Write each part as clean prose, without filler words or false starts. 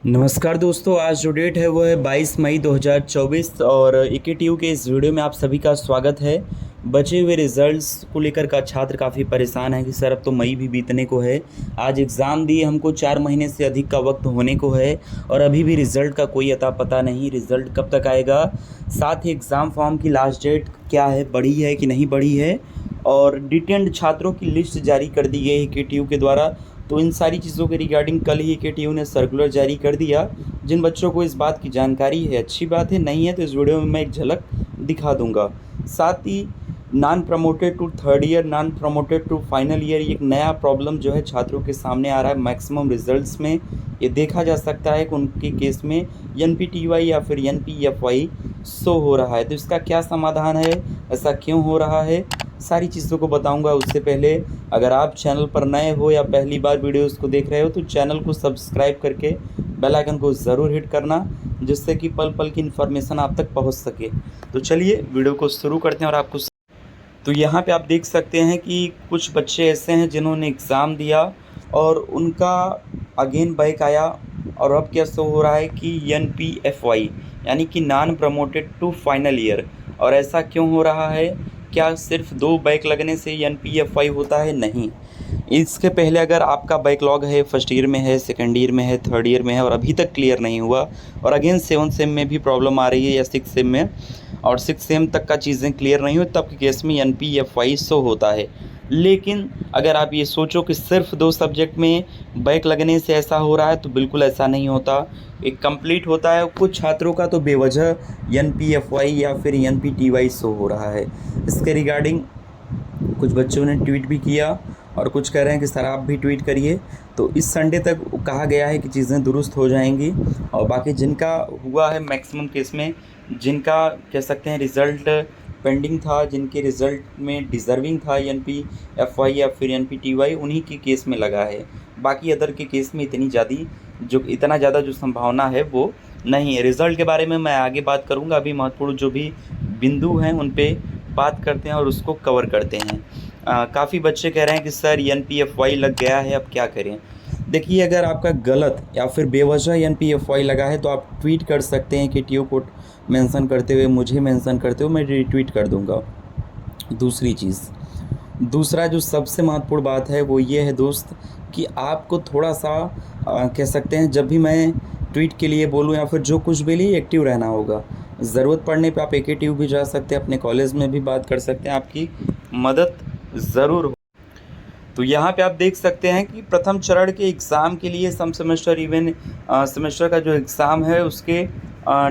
नमस्कार दोस्तों, आज जो डेट है वो है 22 मई 2024 और EKTU के इस वीडियो में आप सभी का स्वागत है। बचे हुए रिजल्ट्स को लेकर का छात्र काफ़ी परेशान है कि सर अब तो मई भी बीतने को है। आज एग्ज़ाम दिए हमको 4 महीने से अधिक का वक्त होने को है और अभी भी रिज़ल्ट का कोई अता पता नहीं, रिज़ल्ट कब तक आएगा। साथ ही एग्ज़ाम फॉर्म की लास्ट डेट क्या है, बढ़ी है कि नहीं बढ़ी है, और डिटेन्ड छात्रों की लिस्ट जारी कर दी गई है EKTU के द्वारा। तो इन सारी चीज़ों के रिगार्डिंग कल ही EKTU ने सर्कुलर जारी कर दिया। जिन बच्चों को इस बात की जानकारी है अच्छी बात है, नहीं है तो इस वीडियो में मैं एक झलक दिखा दूंगा। साथ ही non promoted to third year, non promoted to final year, एक नया प्रॉब्लम जो है छात्रों के सामने आ रहा है मैक्सिमम रिजल्ट्स में। ये देखा जा सकता है कि उनके केस में NPTY या फिर NPFY शो हो रहा है। तो इसका क्या समाधान है, ऐसा क्यों हो रहा है, सारी चीज़ों को बताऊंगा। उससे पहले अगर आप चैनल पर नए हो या पहली बार वीडियोस को देख रहे हो तो चैनल को सब्सक्राइब करके बेल आइकन को ज़रूर हिट करना, जिससे कि पल पल की इन्फॉर्मेशन आप तक पहुंच सके। तो चलिए वीडियो को शुरू करते हैं। और आपको तो यहाँ पे आप देख सकते हैं कि कुछ बच्चे ऐसे हैं जिन्होंने एग्ज़ाम दिया और उनका अगेन बैक आया, और अब क्या शो हो रहा है कि NPFY यानी कि non promoted to final year. और ऐसा क्यों हो रहा है? क्या सिर्फ 2 बैक लगने से NPFY होता है? नहीं। इसके पहले अगर आपका बैकलॉग है, फर्स्ट ईयर में है, सेकेंड ईयर में है, थर्ड ईयर में है और अभी तक क्लियर नहीं हुआ, और अगेन 7 सेम में भी प्रॉब्लम आ रही है या 6 सेम में, और 6 सेम तक का चीज़ें क्लियर नहीं हुई, तब के केस में NPFY शो होता है। लेकिन अगर आप ये सोचो कि सिर्फ 2 सब्जेक्ट में बैक लगने से ऐसा हो रहा है, तो बिल्कुल ऐसा नहीं होता। एक कंप्लीट होता है। कुछ छात्रों का तो बेवजह NPFY या फिर NPTY शो हो रहा है। इसके रिगार्डिंग कुछ बच्चों ने ट्वीट भी किया और कुछ कह रहे हैं कि सर आप भी ट्वीट करिए। तो इस संडे तक कहा गया है कि चीज़ें दुरुस्त हो जाएंगी। और बाकी जिनका हुआ है मैक्सिमम केस में, जिनका कह सकते हैं रिज़ल्ट पेंडिंग था, जिनके रिज़ल्ट में डिज़र्विंग था NPFY या फिर NPTY, उन्हीं के केस में लगा है। बाकी अदर के केस में इतना ज़्यादा जो संभावना है वो नहीं है। रिज़ल्ट के बारे में मैं आगे बात करूँगा। अभी महत्वपूर्ण जो भी बिंदु हैं उन पे बात करते हैं और उसको कवर करते हैं। काफ़ी बच्चे कह रहे हैं कि सर NPFY लग गया है, अब क्या करें? देखिए, अगर आपका गलत या फिर बेवजह NPFY लगा है तो आप ट्वीट कर सकते हैं कि TU को मेंशन करते हुए, मुझे मेंशन करते हुए, मैं रीट्वीट कर दूंगा। दूसरा जो सबसे महत्वपूर्ण बात है वो ये है दोस्त, कि आपको थोड़ा सा कह सकते हैं, जब भी मैं ट्वीट के लिए बोलूँ या फिर जो कुछ भी लिए, एक्टिव रहना होगा। ज़रूरत पड़ने पे आप EKTU भी जा सकते हैं, अपने कॉलेज में भी बात कर सकते हैं, आपकी मदद ज़रूर हो। तो यहाँ पे आप देख सकते हैं कि प्रथम चरण के एग्ज़ाम के लिए सम सेमेस्टर इवन सेमेस्टर का जो एग्ज़ाम है उसके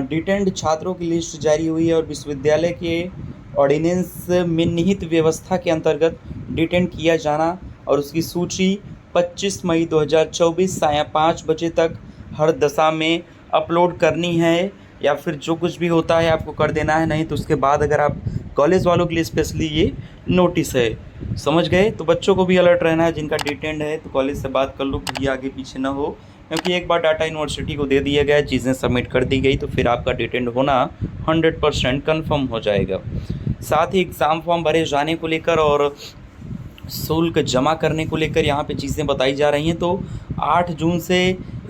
डिटेन्ड छात्रों की लिस्ट जारी हुई है, और विश्वविद्यालय के ऑर्डिनेंस में निहित व्यवस्था के अंतर्गत डिटेंड किया जाना और उसकी सूची 25 मई 2024 साया 5 बजे तक हर दशा में अपलोड करनी है, या फिर जो कुछ भी होता है आपको कर देना है। नहीं तो उसके बाद अगर आप कॉलेज वालों के लिए स्पेशली ये नोटिस है, समझ गए? तो बच्चों को भी अलर्ट रहना है। जिनका डिटेंड है तो कॉलेज से बात कर लो कि ये आगे पीछे ना हो, क्योंकि एक बार डाटा यूनिवर्सिटी को दे दिया गया, चीज़ें सबमिट कर दी गई, तो फिर आपका डिटेंड होना 100% कन्फर्म हो जाएगा। साथ ही एग्ज़ाम फॉर्म भरे जाने को लेकर और शुल्क जमा करने को लेकर यहाँ पे चीज़ें बताई जा रही हैं। तो 8 जून से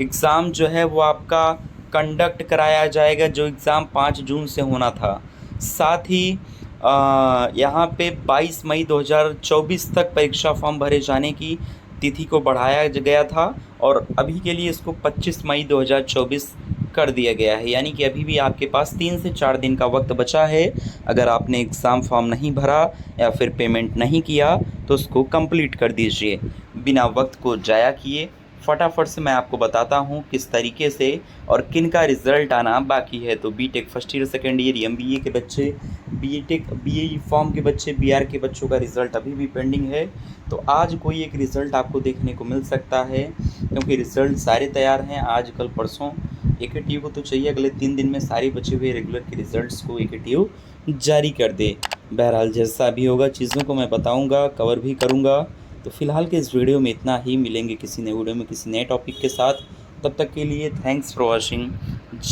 एग्ज़ाम जो है वो आपका कंडक्ट कराया जाएगा, जो एग्ज़ाम 5 जून से होना था। साथ ही यहाँ पे 22 मई 2024 तक परीक्षा फॉर्म भरे जाने की तिथि को बढ़ाया गया था, और अभी के लिए इसको 25 मई 2024 कर दिया गया है। यानी कि अभी भी आपके पास 3 से 4 दिन का वक्त बचा है। अगर आपने एग्ज़ाम फॉर्म नहीं भरा या फिर पेमेंट नहीं किया तो उसको कंप्लीट कर दीजिए, बिना वक्त को ज़ाया किए। फटाफट से मैं आपको बताता हूँ किस तरीके से और किन का रिज़ल्ट आना बाकी है। तो BTech first year, second year, MBA के बच्चे, BTech BE फॉर्म के बच्चे, BR के बच्चों का रिज़ल्ट अभी भी पेंडिंग है। तो आज कोई एक रिज़ल्ट आपको देखने को मिल सकता है, क्योंकि रिज़ल्ट सारे तैयार हैं, आज कल परसों। EKTU को तो चाहिए अगले 3 दिन में सारे बचे हुए रेगुलर के रिज़ल्ट्स को EKTU जारी कर दे। बहरहाल जैसा भी होगा चीज़ों को मैं बताऊंगा, कवर भी करूंगा। तो फिलहाल के इस वीडियो में इतना ही। मिलेंगे किसी नए वीडियो में किसी नए टॉपिक के साथ। तब तक के लिए थैंक्स फॉर वॉचिंग। जय